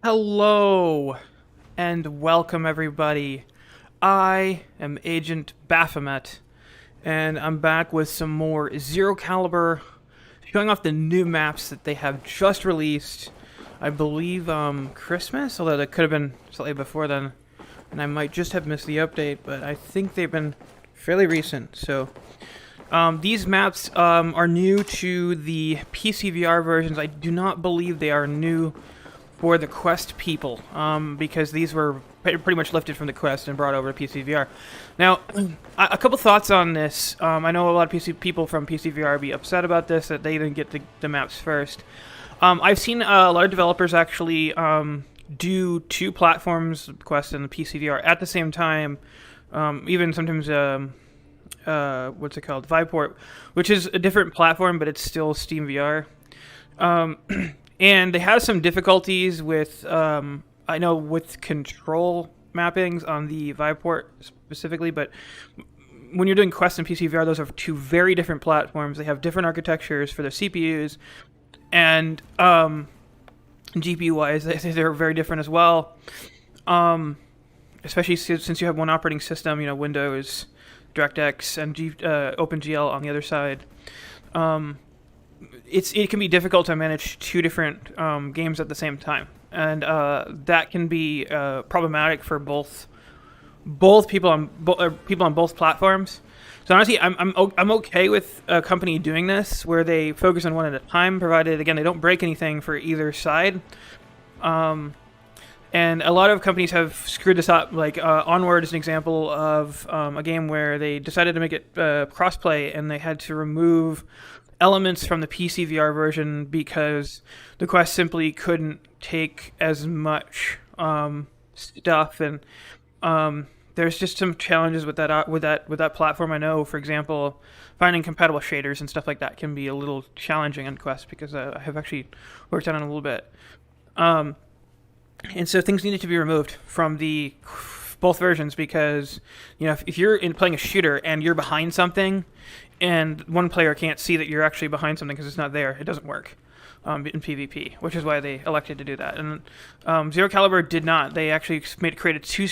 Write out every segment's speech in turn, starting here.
Hello, and welcome everybody. I am Agent Baphomet, and I'm back with some more Zero Caliber, showing off the new maps that they have just released. I believe Christmas, although that could have been slightly before then, and I might just have missed the update, but I think they've been fairly recent. So these maps are new to the PC VR versions. I do not believe they are new for the Quest people, because these were pretty much lifted from the Quest and brought over to PC VR. Now, a couple thoughts on this. I know a lot of PC people from PC VR be upset about this, that they didn't get the maps first. I've seen a lot of developers actually do two platforms, Quest and the PC VR, at the same time. Even sometimes, what's it called? Viveport, which is a different platform, but it's still Steam VR. And they have some difficulties with, I know, with control mappings on the Viveport specifically, but when you're doing Quest and PC VR, those are two very different platforms. They have different architectures for their CPUs, and GPU-wise, they're very different as well. Especially since you have one operating system, you know, Windows, DirectX, and OpenGL on the other side. It can be difficult to manage two different games at the same time, and that can be problematic for both people on both platforms. So honestly, I'm okay with a company doing this, where they focus on one at a time, provided again they don't break anything for either side. And a lot of companies have screwed this up. Like Onward is an example of a game where they decided to make it crossplay, and they had to remove elements from the PC VR version because the Quest simply couldn't take as much stuff, and there's just some challenges with that platform. I know, for example, finding compatible shaders and stuff like that can be a little challenging on Quest, because I have actually worked on it a little bit, and so things needed to be removed from the both versions, because you know if you're playing a shooter and you're behind something, and one player can't see that you're actually behind something because it's not there, it doesn't work in PvP, which is why they elected to do that. And Zero Caliber did not. They actually created two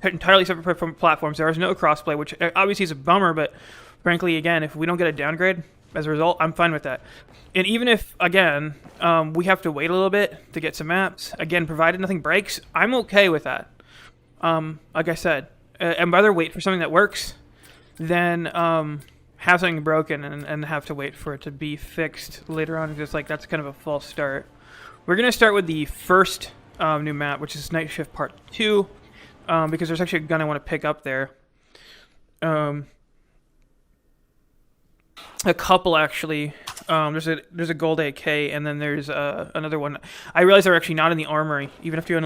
entirely separate platforms. There was no crossplay, which obviously is a bummer, but frankly, again, if we don't get a downgrade as a result, I'm fine with that. And even if, again, we have to wait a little bit to get some maps, again, provided nothing breaks, I'm okay with that. Like I said, I'd rather wait for something that works than have something broken and have to wait for it to be fixed later on. Just like that's kind of a false start. We're going to start with the first new map, which is Night Shift Part 2, because there's actually a gun I want to pick up there. A couple, actually. There's a gold AK, and then there's another one. I realize they're actually not in the armory. Even after you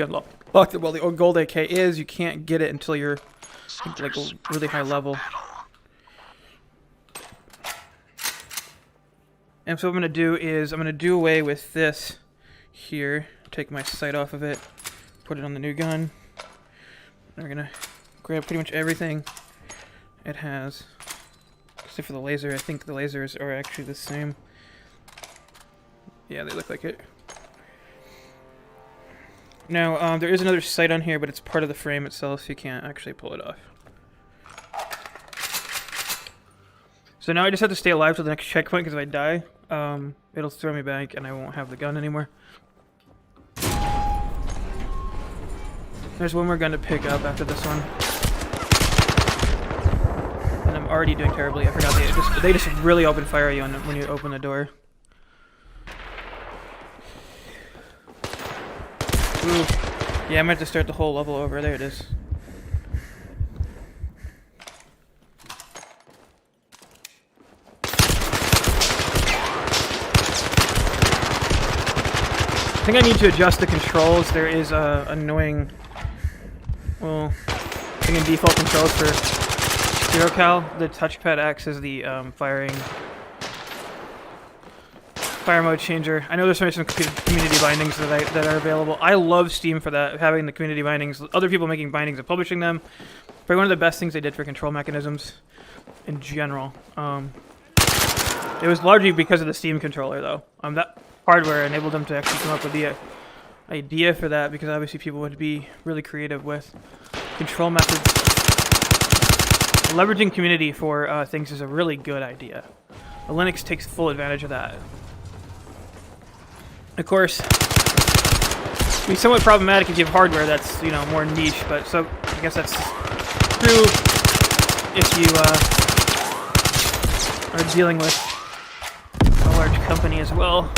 unlock it, well, the gold AK is, you can't get it until you're like a really high level. And so what I'm going to do is I'm going to do away with this here, take my sight off of it, put it on the new gun. And we're going to grab pretty much everything it has. Except for the laser. I think the lasers are actually the same. Yeah, they look like it. Now, there is another sight on here, but it's part of the frame itself, so you can't actually pull it off. So now I just have to stay alive till the next checkpoint, because if I die, it'll throw me back and I won't have the gun anymore. There's one more gun to pick up after this one. And I'm already doing terribly. I forgot they just really open fire you when you open the door. Ooh. Yeah, I might have to start the whole level over. There it is. I think I need to adjust the controls. There is annoying, well, I think in default controls for Zero Cal, the touchpad acts as the fire mode changer. I know there's some community bindings that are available. I love Steam for that, having the community bindings. Other people making bindings and publishing them. Probably one of the best things they did for control mechanisms in general. It was largely because of the Steam controller, though. That hardware enabled them to actually come up with idea for that, because obviously people would be really creative with control methods. Leveraging community for things is a really good idea. Linux takes full advantage of that. Of course, it'd be somewhat problematic if you have hardware that's, you know, more niche, but so I guess that's true if you are dealing with a large company as well.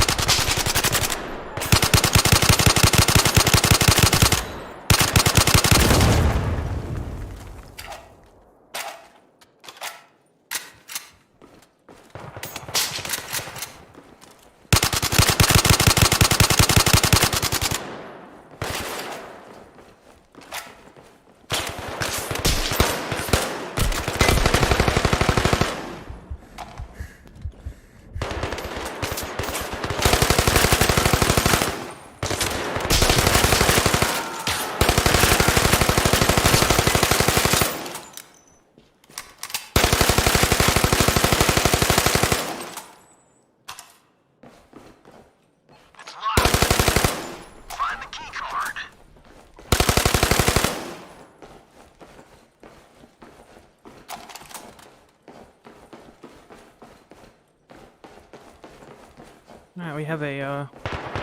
Alright, we have a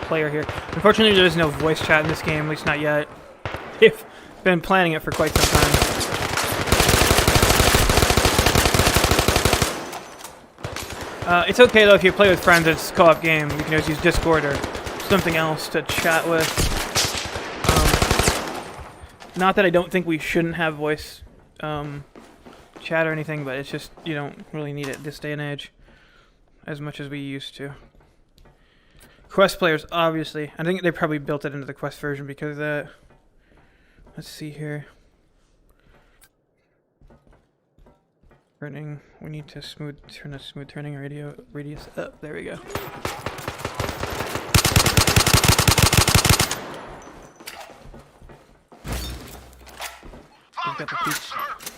player here. Unfortunately, there is no voice chat in this game, at least not yet. They've been planning it for quite some time. It's okay though if you play with friends, it's a co-op game. You can always use Discord or something else to chat with. Not that I don't think we shouldn't have voice chat or anything, but it's just you don't really need it this day and age as much as we used to. Quest players, obviously. I think they probably built it into the Quest version because of that. Let's see here. Turning. We need to turn the smooth turning radius up. There we go.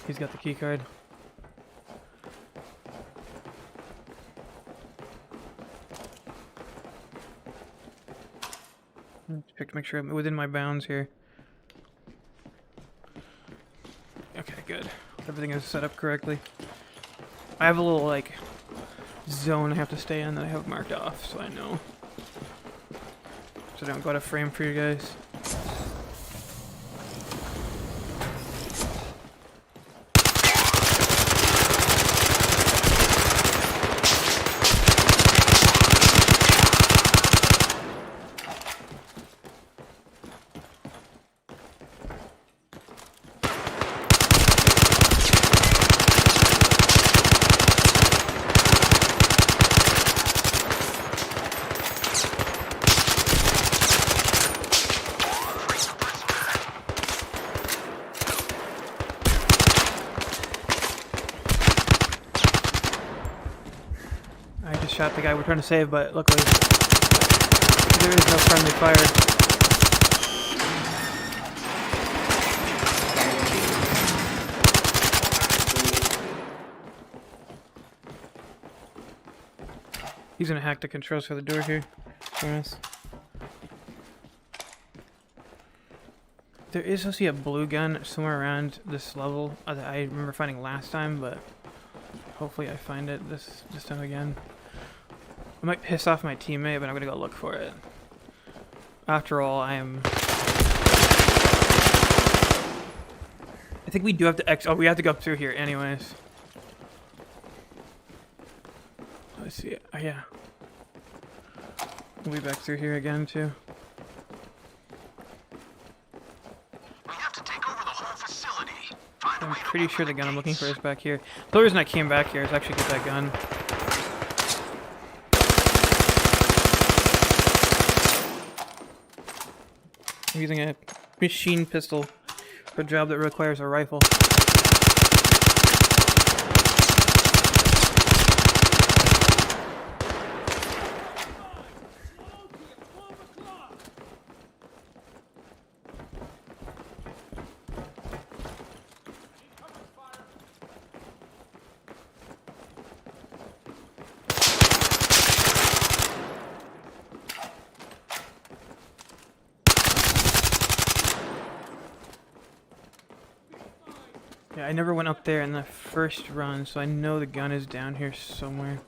He's got the key card. Check to make sure I'm within my bounds here. Okay, good. Everything is set up correctly. I have a little, like, zone I have to stay in that I have marked off, so I know. So I don't go out of frame for you guys. Shot the guy we're trying to save, but luckily there is no friendly fire. He's gonna hack the controls for the door here for us. There is supposed to be a blue gun somewhere around this level that I remember finding last time, but hopefully I find it this time again. I might piss off my teammate, but I'm gonna go look for it. After all, I think we do have to we have to go up through here anyways. Let's see it. Oh, yeah. We'll be back through here again, too. We have to take over the whole facility. I'm pretty sure the gun I'm looking for is back here. The reason I came back here is actually get that gun. I'm using a machine pistol for a job that requires a rifle. Yeah, I never went up there in the first run, so I know the gun is down here somewhere.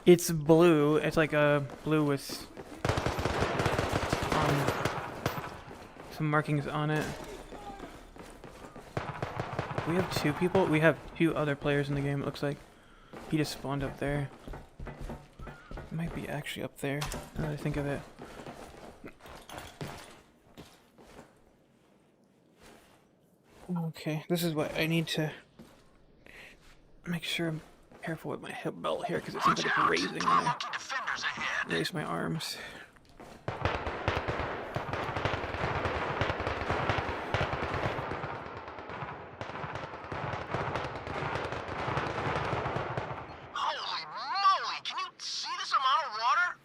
It's blue. It's like a blue with some markings on it. We have 2 people. We have 2 other players in the game. It looks like he just spawned up there. It might be actually up there. Now that I think of it. Okay, this is what I need to make sure I'm careful with my hip belt here because it seems like it's raising when I Defenders ahead. raise my arms. Holy moly! Can you see this amount of water?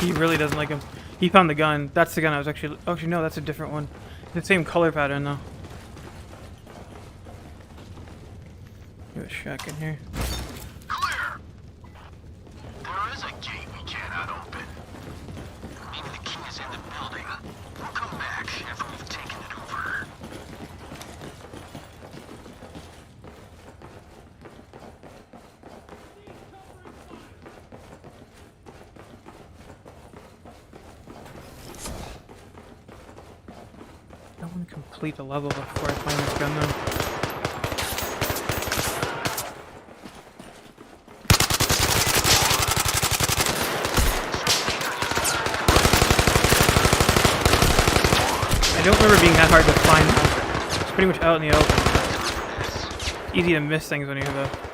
He really doesn't like him. He found the gun. That's the gun I was actually... Actually, no, that's a different one. The same color pattern, though. Give a shotgun here. Clear! There is a gate we cannot open. Maybe the key is in the building. We'll come back after we've taken it over. I want to complete the level before I find this gun, though. I don't remember being that hard to find them. It's pretty much out in the open. It's easy to miss things when you're the...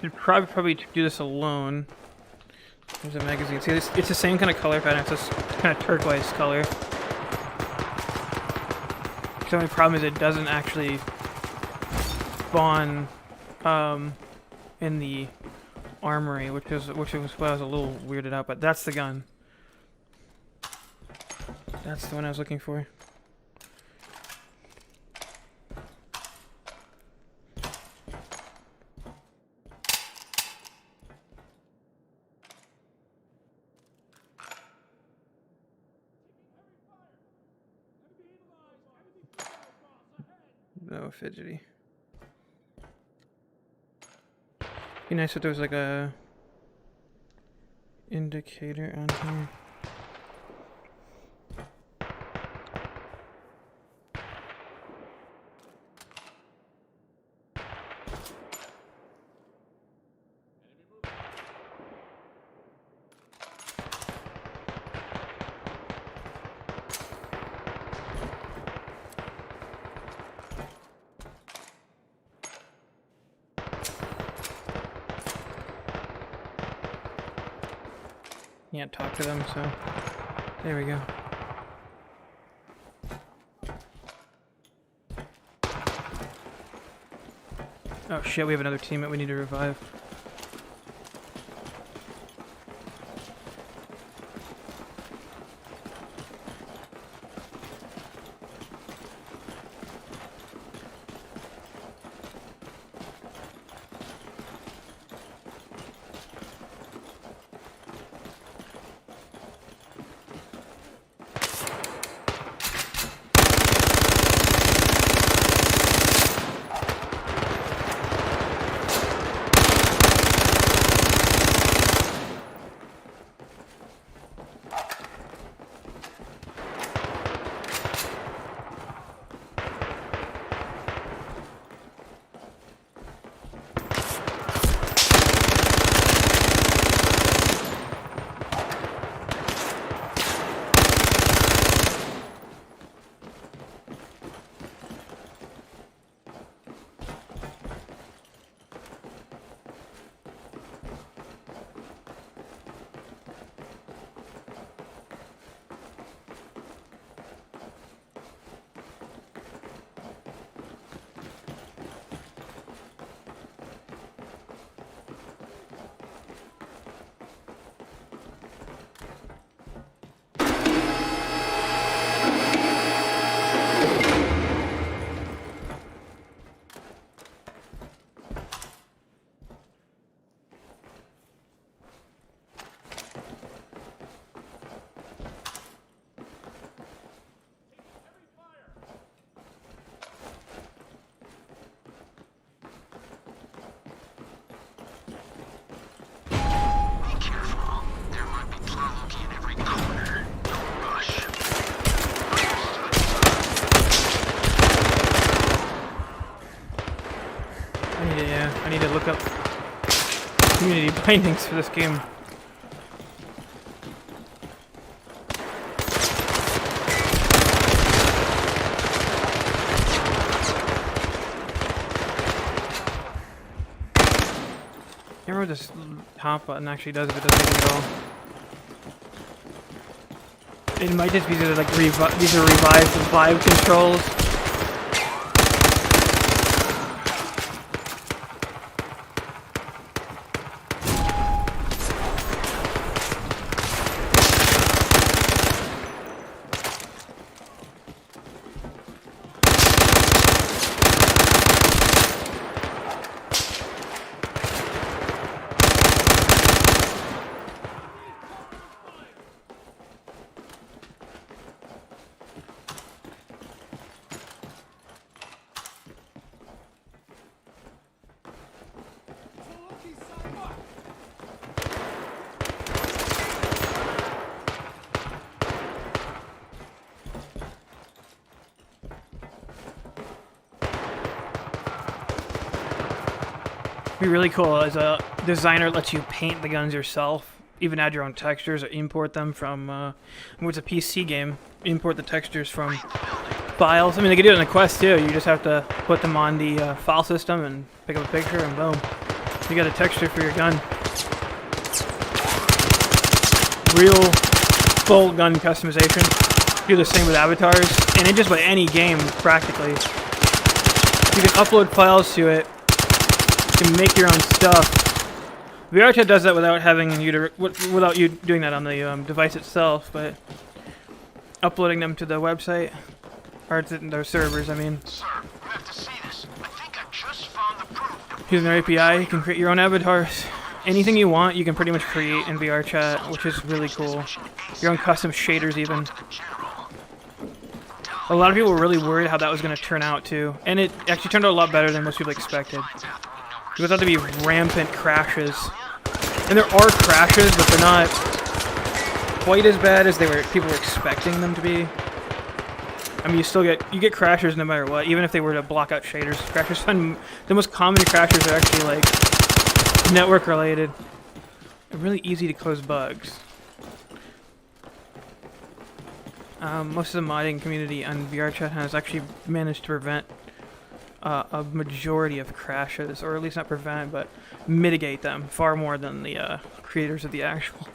You'd probably do this alone. There's a magazine. See, it's the same kind of color pattern. It's this kind of turquoise color. The only problem is it doesn't actually spawn in the armory, which was why I was a little weirded out. But that's the gun. That's the one I was looking for. No, fidgety. Be nice if there was like a indicator on here. Can't talk to them, so there we go. Oh shit, we have another teammate we need to revive. need to look up community bindings for this game. I remember what this top button actually does, if it doesn't even go. It might just be that like these are revised Vive controls. Be really cool as a designer. It lets you paint the guns yourself, even add your own textures or import them from it's a PC game, import the textures from files. I mean, they can do it in the Quest too. You just have to put them on the file system and pick up a picture and boom, you got a texture for your gun. Real full gun customization. Do the same with avatars and in just about any game practically. You can upload files to it. You can make your own stuff. VRChat does that without having you to, without you doing that on the device itself, but uploading them to the website or to their servers. I mean, Sir, you have to see this. I think I just found the proof. using their API, you can create your own avatars. Anything you want, you can pretty much create in VRChat, which is really cool. Your own custom shaders, even. A lot of people were really worried how that was going to turn out too, and it actually turned out a lot better than most people expected. There thought to be rampant crashes, and there are crashes, but they're not quite as bad as people were expecting them to be. I mean, you get crashes no matter what, even if they were to block out shaders. Crashes, the most common crashes are actually like network related. They're really easy to close bugs. Most of the modding community on VRChat has actually managed to prevent a majority of crashes, or at least not prevent, but mitigate them far more than the creators of the actual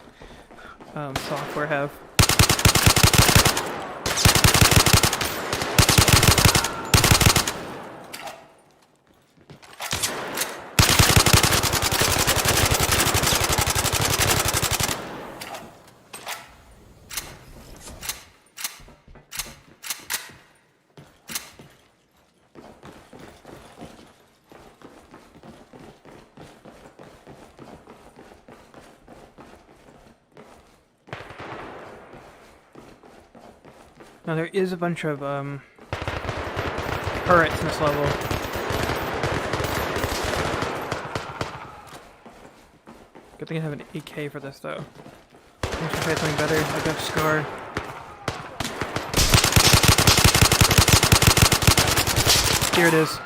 software have. Now there is a bunch of turrets in this level. Good thing I have an AK for this though. I should try something better, like a Scar. Here it is.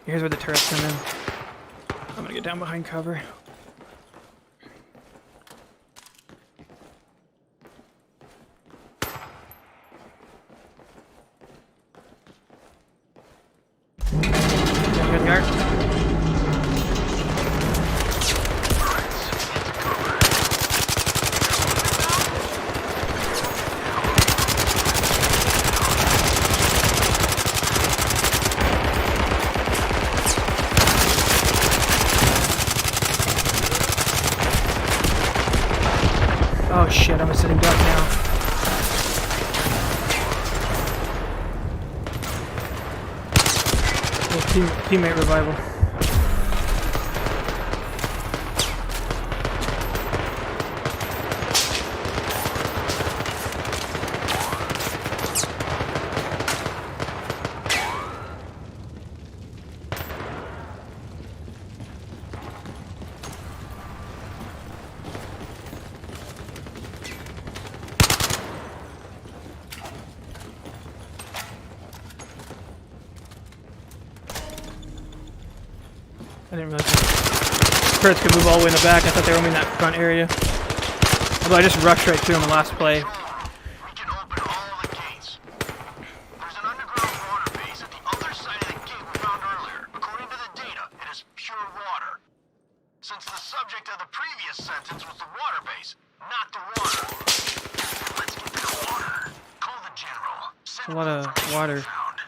Here's where the turrets come in. I'm gonna get down behind cover. Oh shit, I'm a sitting duck now. Teammate revival. I didn't realize that. turrets could move all the way in the back. I thought they were only in that front area. Although I just rushed right through them the last play. We can open all the gates. There's an underground water base at the other side of the gate we found earlier. According to the data, it is pure water. Since the subject of the previous sentence was the water base, not the water. Let's get the water. Call the general. Send A lot of information water. found.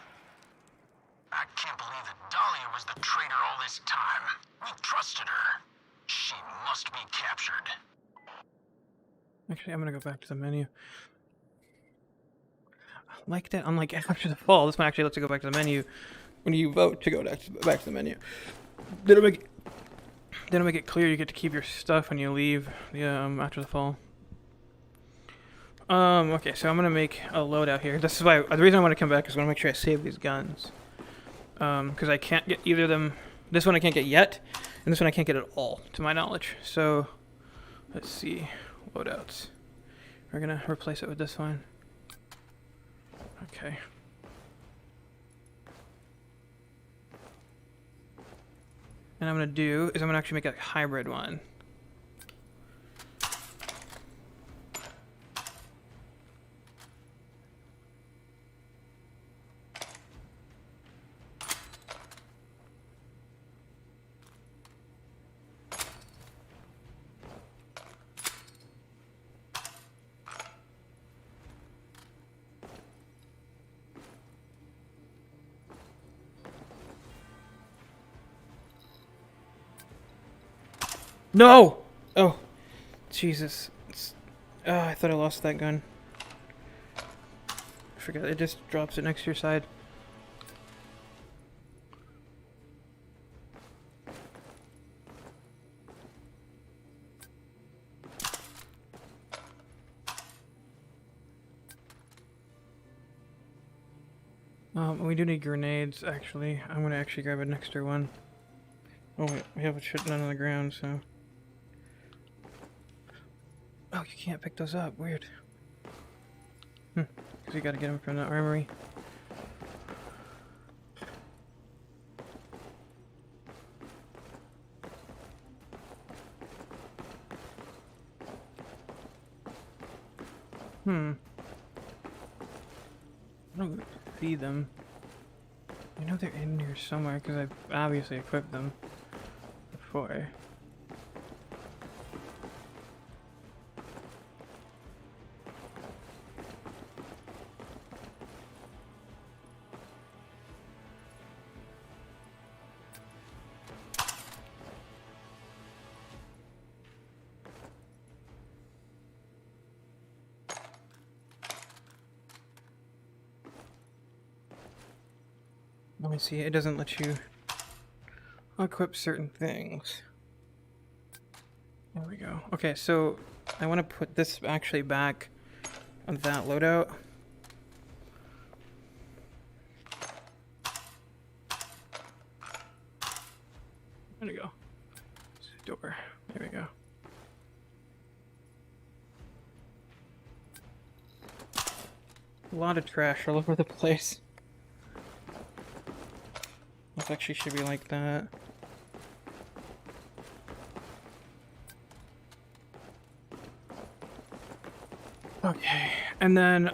I can't believe that Dahlia was the traitor all this time. We trusted her. She must be captured. Actually, I'm gonna go back to the menu. Like that, unlike After the Fall, this one actually lets you go back to the menu when you vote to go back to the menu. They don't make it clear you get to keep your stuff when you leave the After the Fall. Okay, so I'm gonna make a loadout here. This is why the reason I want to come back is I want to make sure I save these guns. Because I can't get either of them. This one I can't get yet, and this one I can't get at all, to my knowledge. So, let's see. Loadouts. We're gonna replace it with this one. Okay. And I'm gonna do is I'm gonna actually make a hybrid one. No! Oh, Jesus. I thought I lost that gun. I forgot, it just drops it next to your side. We do need grenades, actually. I'm gonna actually grab an extra one. Oh wait, we have a shit none on the ground, so... Oh, you can't pick those up. Weird. Because you gotta get them from the armory. I don't see them. I know they're in here somewhere because I've obviously equipped them before. Let me see, it doesn't let you equip certain things. There we go. Okay, so I want to put this actually back on that loadout. There we go. Door. There we go. A lot of trash all over the place. This actually should be like that. Okay, and then,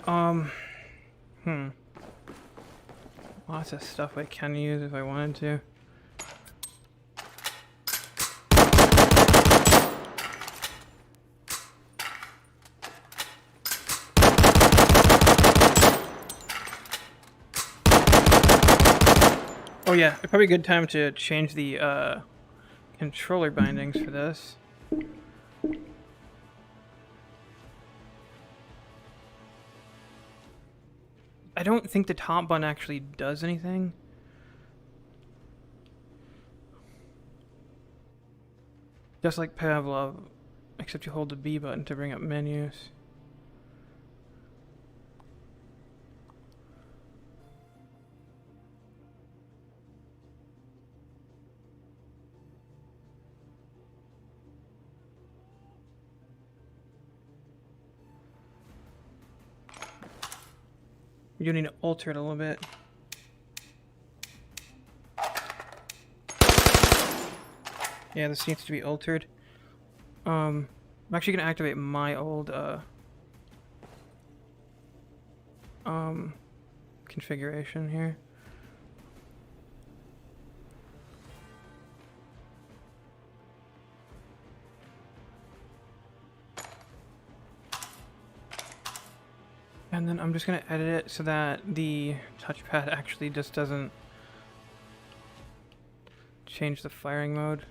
lots of stuff I can use if I wanted to. Oh yeah, probably a good time to change the controller bindings for this. I don't think the top button actually does anything. Just like Pavlov, except you hold the B button to bring up menus. You do need to alter it a little bit. Yeah, this needs to be altered. I'm actually gonna activate my old configuration here. And then I'm just gonna edit it so that the touchpad actually just doesn't change the firing mode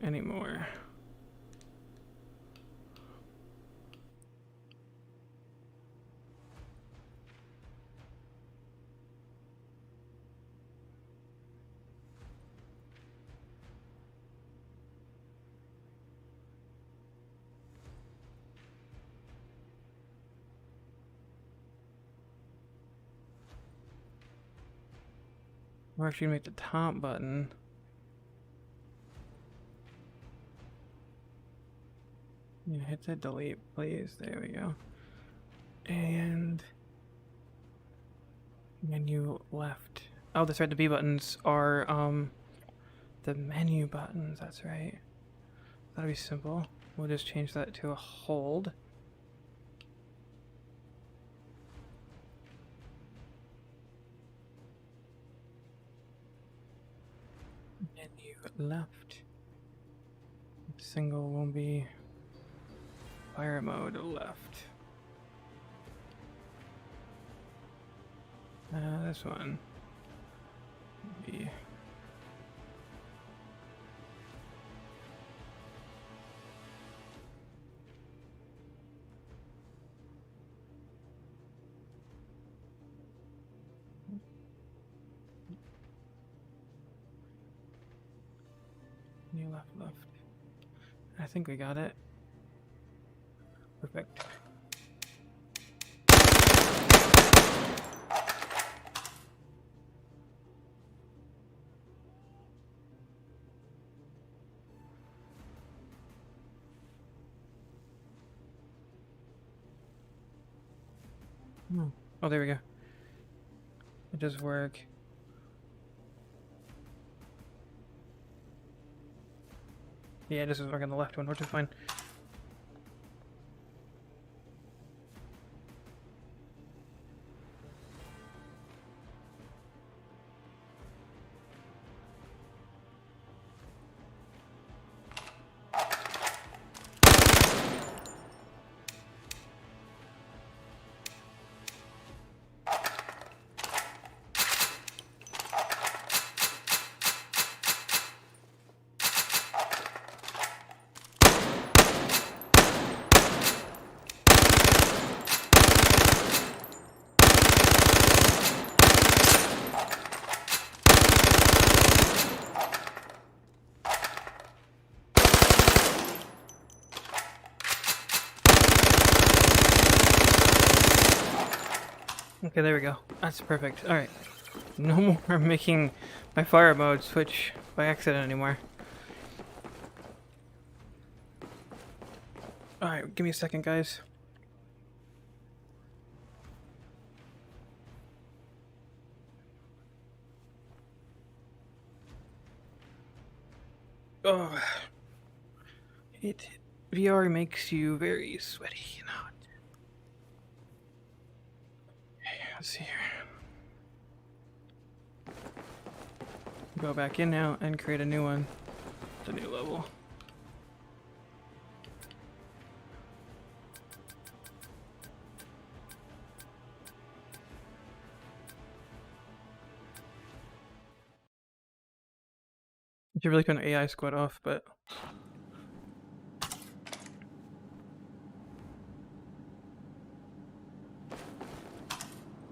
anymore. We're actually gonna make the top button. Yeah, hit the delete, please. There we go. And menu left. Oh, that's right. The B buttons are the menu buttons. That's right. That'll be simple. We'll just change that to a hold. Menu left. Single will be fire mode left. This one will be new left. I think we got it. Perfect. Oh, there we go. It does work. Yeah, this is working on the left one, which is fine. Okay, there we go. That's perfect. Alright. No more making my fire mode switch by accident anymore. Alright, give me a second, guys. Oh. VR makes you very sweaty and hot. Let's see here. Go back in now and create a new one. It's a new level. You really couldn't AI squad off, but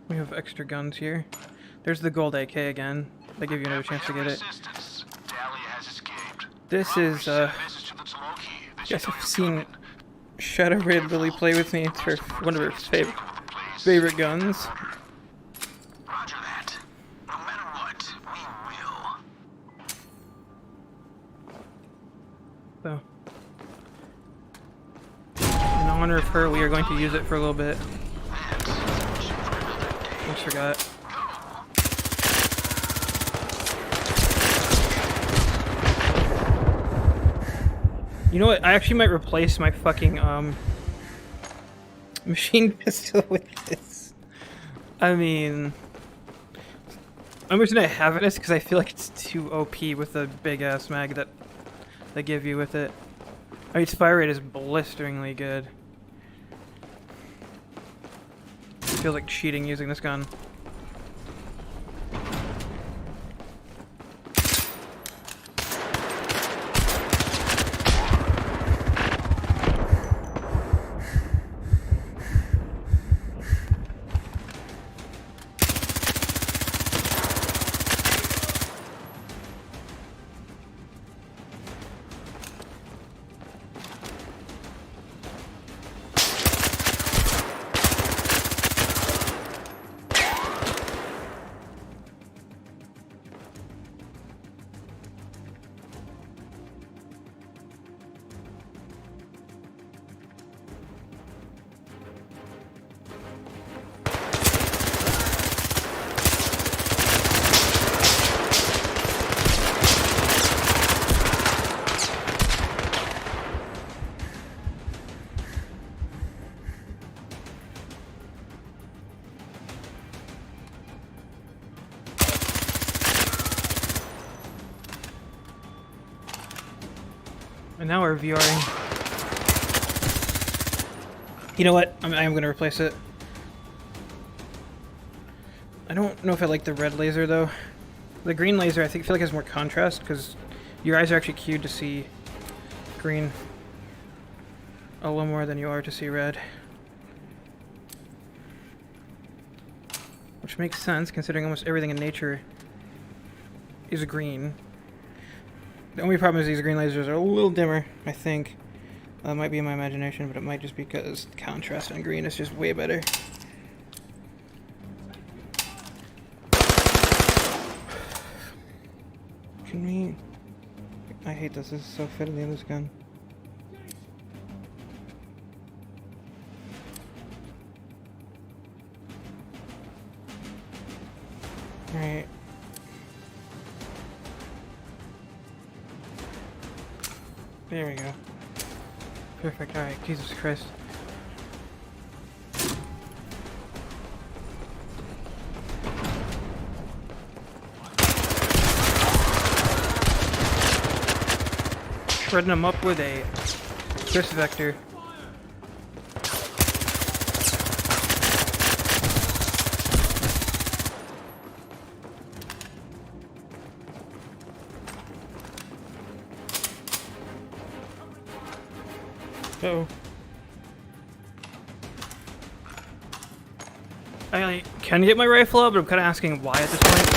we have extra guns here. There's the gold AK again. They give you another chance to get it. This is, guess I've seen Shadow Raid Lily play with me. It's one of her favorite guns. Roger that. No matter what, we will. So, in honor of her, we are going to use it for a little bit. Almost forgot. You know what? I actually might replace my fucking machine pistol with this. I mean, the only reason I have it is because I feel like it's too OP with the big ass mag that they give you with it. I mean, its fire rate is blisteringly good. It feels like cheating using this gun. And now we're VRing. You know what? I am going to replace it. I don't know if I like the red laser though. The green laser I feel like has more contrast because your eyes are actually cued to see green a little more than you are to see red. Which makes sense considering almost everything in nature is green. The only problem is these green lasers are a little dimmer, I think. Might be in my imagination, but it might just be because contrast on green is just way better. Can we... I hate this. This is so fiddly in this gun. Alright. There we go. Perfect, alright, Jesus Christ. Shredding them up with a Chris Vector. Uh-oh. I can get my rifle up, but I'm kind of asking why at this point.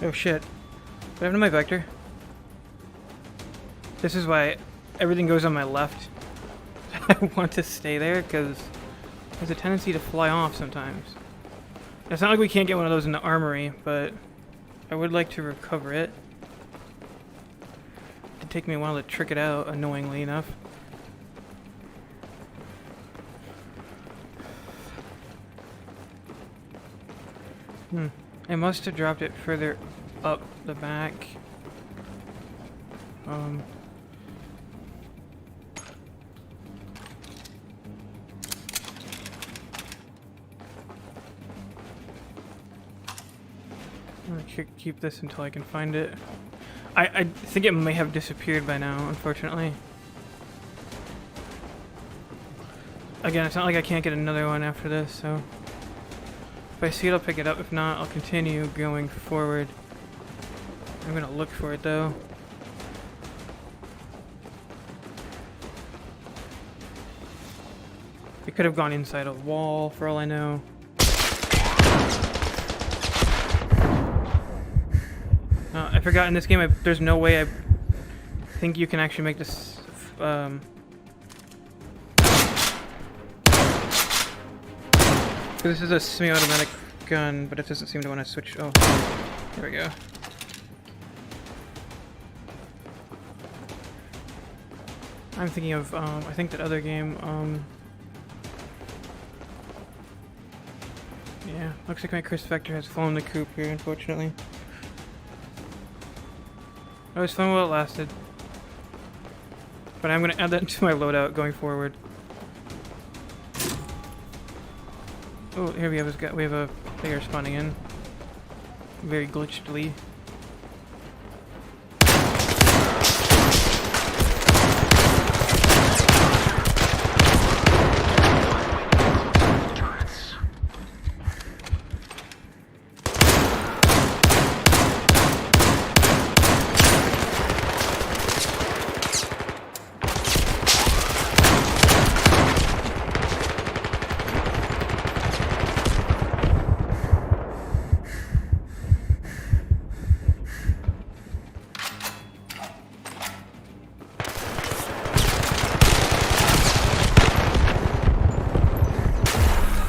Oh shit. What happened to my Vector? This is why everything goes on my left. I want to stay there because there's a tendency to fly off sometimes. It's not like we can't get one of those in the armory, but I would like to recover it. It'd take me a while to trick it out, annoyingly enough. I must have dropped it further up the back. I should keep this until I can find it. I think it may have disappeared by now, unfortunately. Again, it's not like I can't get another one after this, so... If I see it, I'll pick it up. If not, I'll continue going forward. I'm gonna look for it, though. It could have gone inside a wall, for all I know. I forgot in this game, there's no way I think you can actually make this, this is a semi-automatic gun, but it doesn't seem to want to switch. Oh, there we go. I'm thinking of, I think that other game, yeah, looks like my Chris Vector has flown the coop here, unfortunately. It was fun while it lasted. But I'm gonna add that to my loadout going forward. Oh, here we have a player spawning in. Very glitchedly.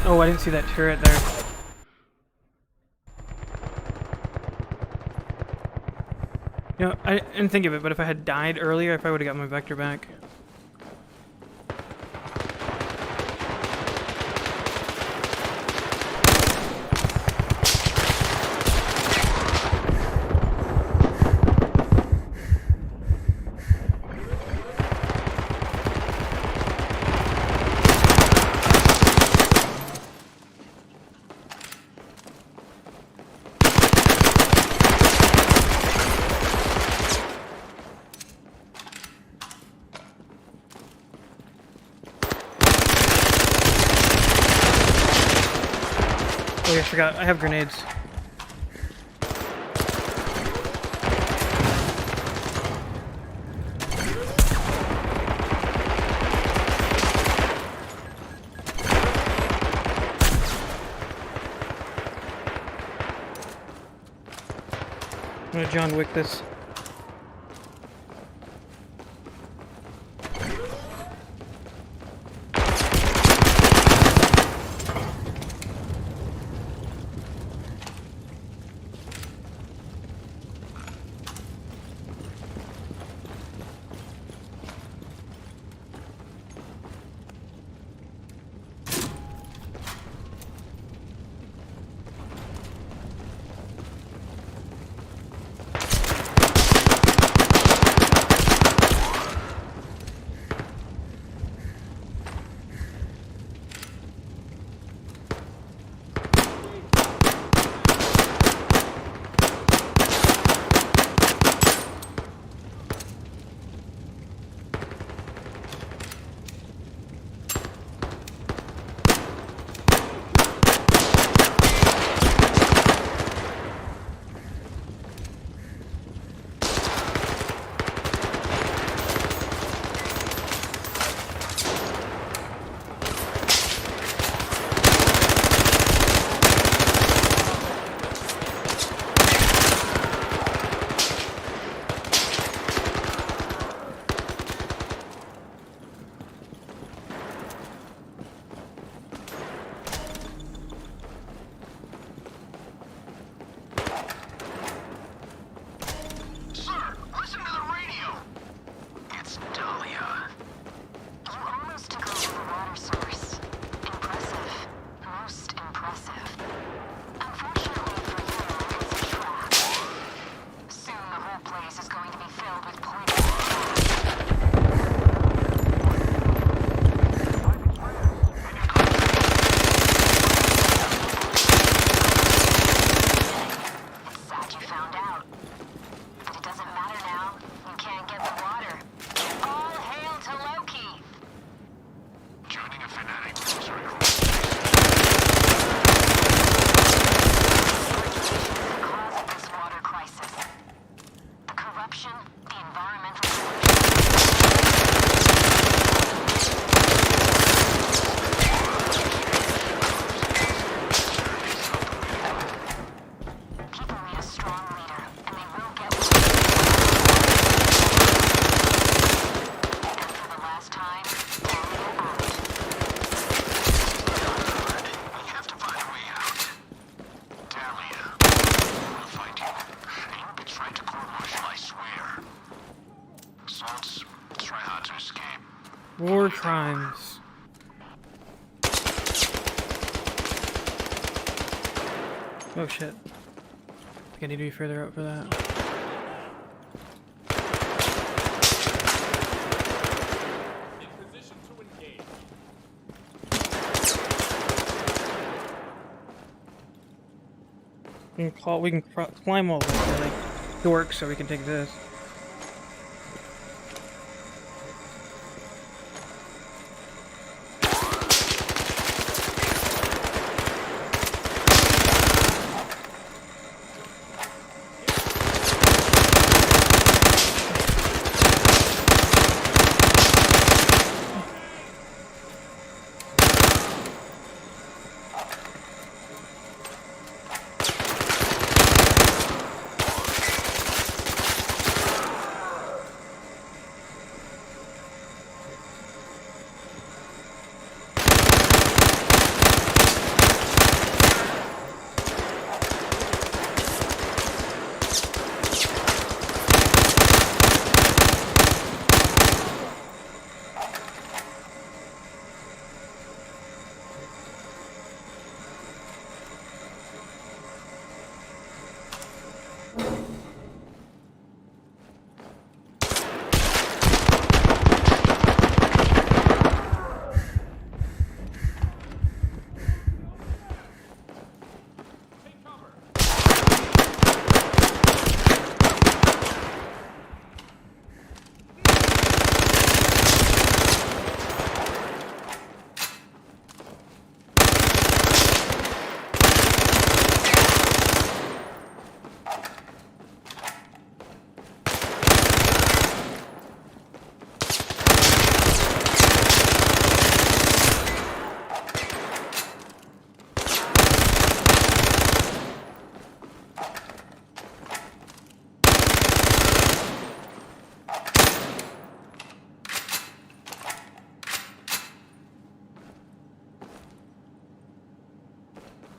Oh, I didn't see that turret there. You know, I didn't think of it, but if I had died earlier, if I would have got my Vector back. Oh yeah, I forgot. I have grenades. I'm gonna John Wick this. Assaults, try hard. War crimes. Oh shit. I think I need to be further out for that. We can climb all the like dorks so we can take this.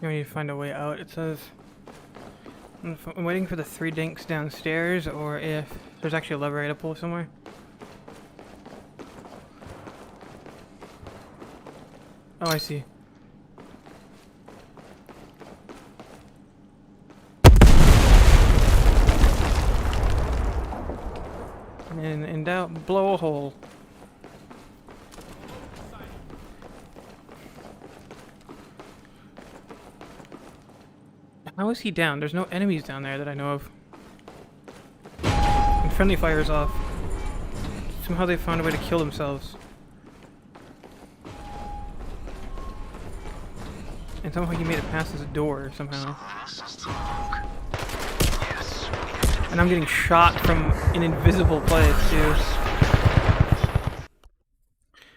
We need to find a way out. It says I'm waiting for the 3 dinks downstairs, or if there's actually a lever I gotta pull somewhere. Oh, I see. And in doubt, blow a hole. How is he down? There's no enemies down there that I know of. And friendly fire is off. Somehow they found a way to kill themselves. And somehow he made it past this door somehow. And I'm getting shot from an invisible place too.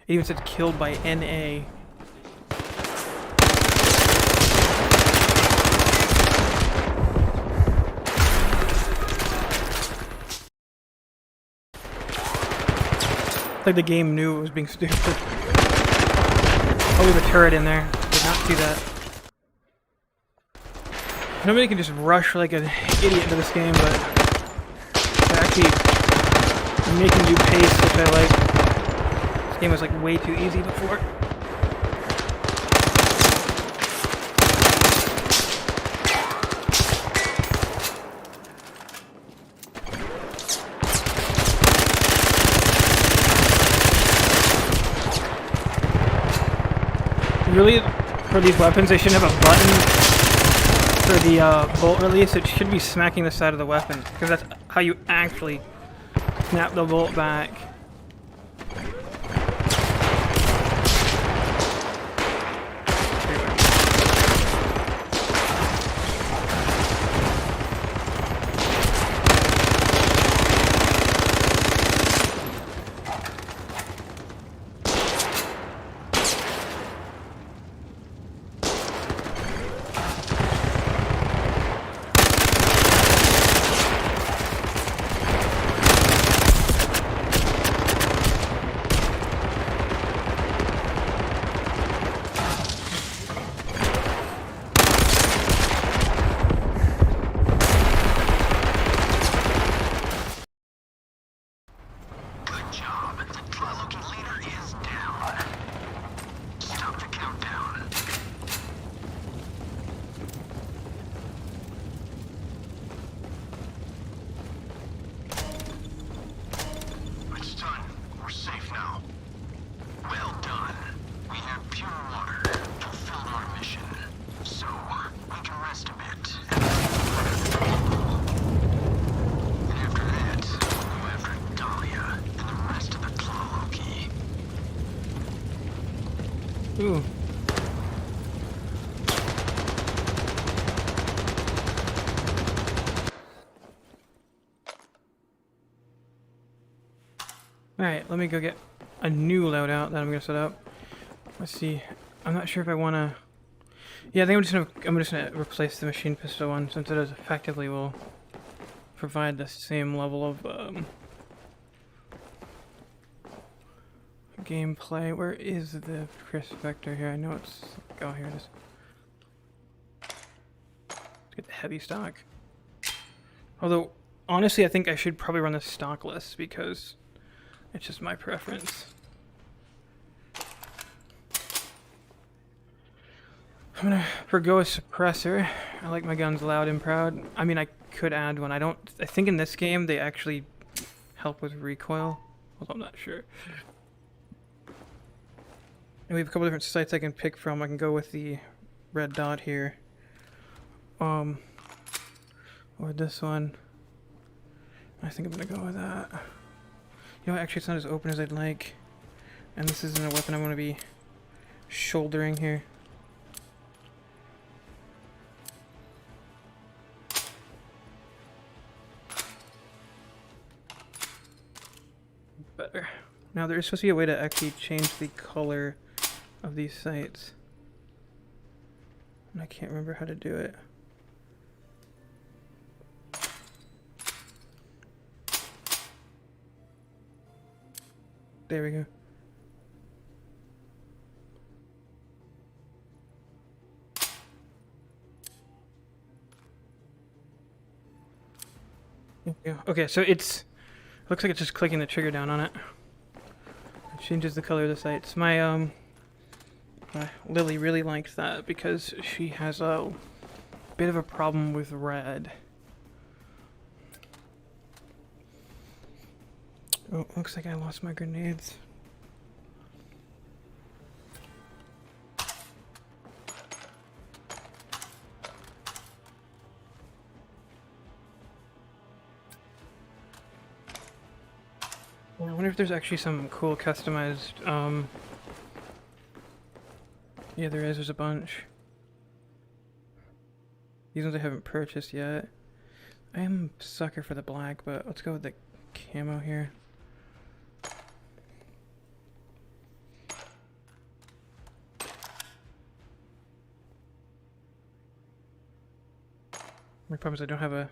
It even said killed by NA. It's like the game knew it was being stupid. Oh, we have a turret in there. Did not see that. Nobody can just rush like an idiot into this game, but they're actually making you pace, which I like. This game was like way too easy before. Really, for these weapons, they shouldn't have a button for the bolt release. It should be smacking the side of the weapon, because that's how you actually snap the bolt back. Ooh. Alright, let me go get a new loadout that I'm gonna set up. Let's see. I'm not sure if I wanna... Yeah, I think I'm just gonna replace the machine pistol one, since it is effectively will provide the same level of gameplay. Where is the crisp vector here? I know it's... Oh, here it is. Let's get the heavy stock. Although, honestly, I think I should probably run the stockless, because it's just my preference. I'm gonna forgo a suppressor. I like my guns loud and proud. I mean, I could add one. I think in this game they actually help with recoil. Although I'm not sure. And we have a couple different sights I can pick from. I can go with the red dot here. Or this one. I think I'm gonna go with that. You know what, actually it's not as open as I'd like. And this isn't a weapon I'm gonna be shouldering here. Better. Now there's supposed to be a way to actually change the color of these sights. And I can't remember how to do it. There we go. There we go. Okay, so looks like it's just clicking the trigger down on it. It changes the color of the sights. My Lily really liked that because she has a bit of a problem with red. Oh, looks like I lost my grenades. I wonder if there's actually some cool customized, yeah, there is. There's a bunch. These ones I haven't purchased yet. I am a sucker for the black, but let's go with the camo here. My problem is I don't have a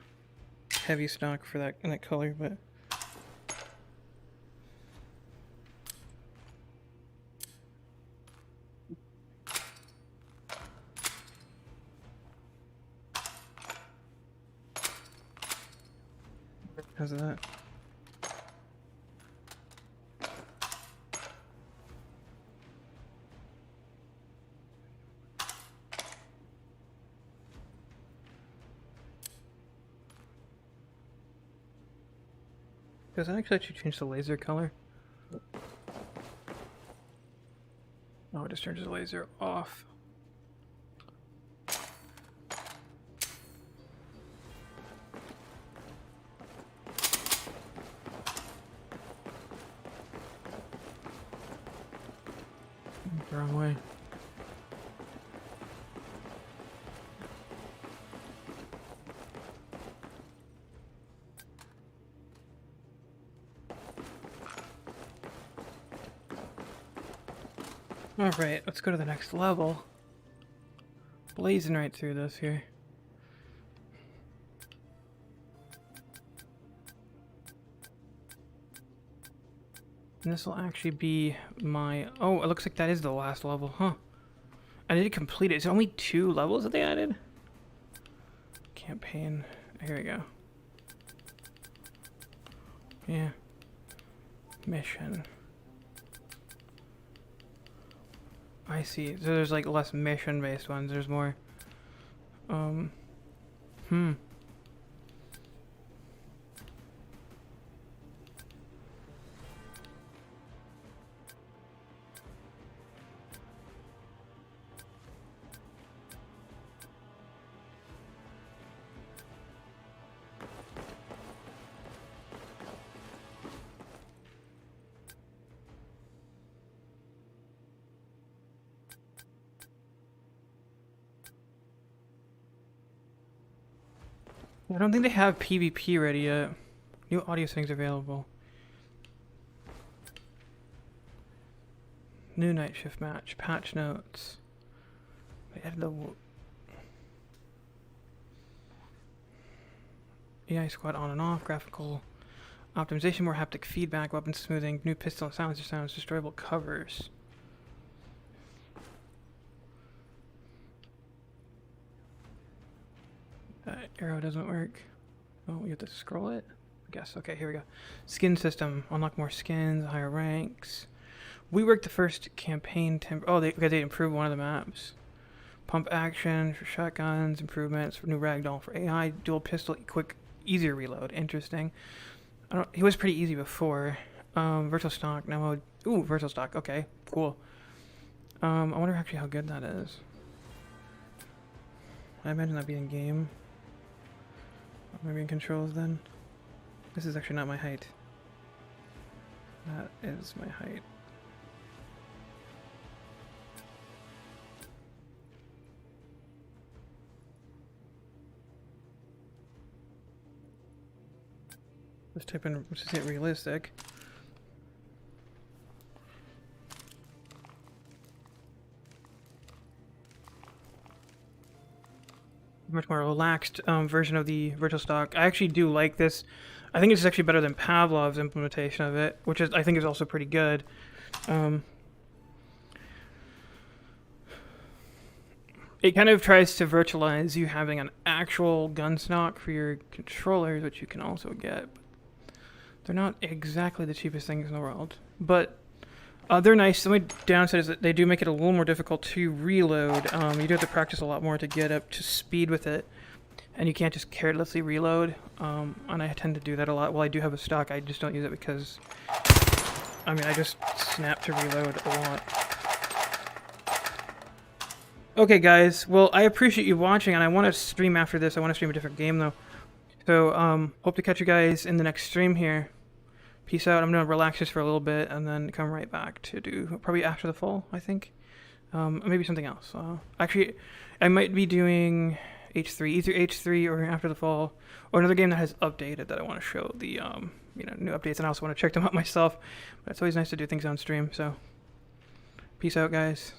heavy stock for that in that color, but how's that? Does that actually let you change the laser color? Oh, it just turns the laser off. Wrong way. Alright, let's go to the next level. Blazing right through this here. And this will actually be my... Oh, it looks like that is the last level, huh? I did complete it. It's only 2 levels that they added? Campaign. Here we go. Yeah. Mission. I see. So there's like less mission-based ones. There's more. I don't think they have PvP ready yet. New audio settings available. New night shift match. Patch notes. They added the AI squad on and off. Graphical optimization, more haptic feedback, weapon smoothing, new pistol and silencer sounds, destroyable covers. Arrow doesn't work. Oh, you have to scroll it? I guess. Okay, here we go. Skin system. Unlock more skins, higher ranks. We worked the first campaign they improved one of the maps. Pump action for shotguns, improvements for new ragdoll for AI, dual pistol, quick, easier reload. Interesting. He was pretty easy before. Virtual stock, now mode. Ooh, virtual stock. Okay, cool. I wonder actually how good that is. I imagine that'd be in game. Maybe in controls then. This is actually not my height. That is my height. Let's type in, let's just hit realistic. Much more relaxed version of the virtual stock. I actually do like this. I think it's actually better than Pavlov's implementation of it, which I think is also pretty good. It kind of tries to virtualize you having an actual gun stock for your controllers, which you can also get. They're not exactly the cheapest things in the world, but they're nice. The only downside is that they do make it a little more difficult to reload. You do have to practice a lot more to get up to speed with it, and you can't just carelessly reload. And I tend to do that a lot. While I do have a stock, I just don't use it because, I mean, I just snap to reload a lot. Okay, guys. Well, I appreciate you watching, and I want to stream after this. I want to stream a different game, though. So, hope to catch you guys in the next stream here. Peace out. I'm going to relax just for a little bit and then come right back to do probably After the Fall, I think. Maybe something else. Actually, I might be doing H3, either H3 or After the Fall, or another game that has updated that I want to show the new updates, and I also want to check them out myself. But it's always nice to do things on stream, so peace out, guys.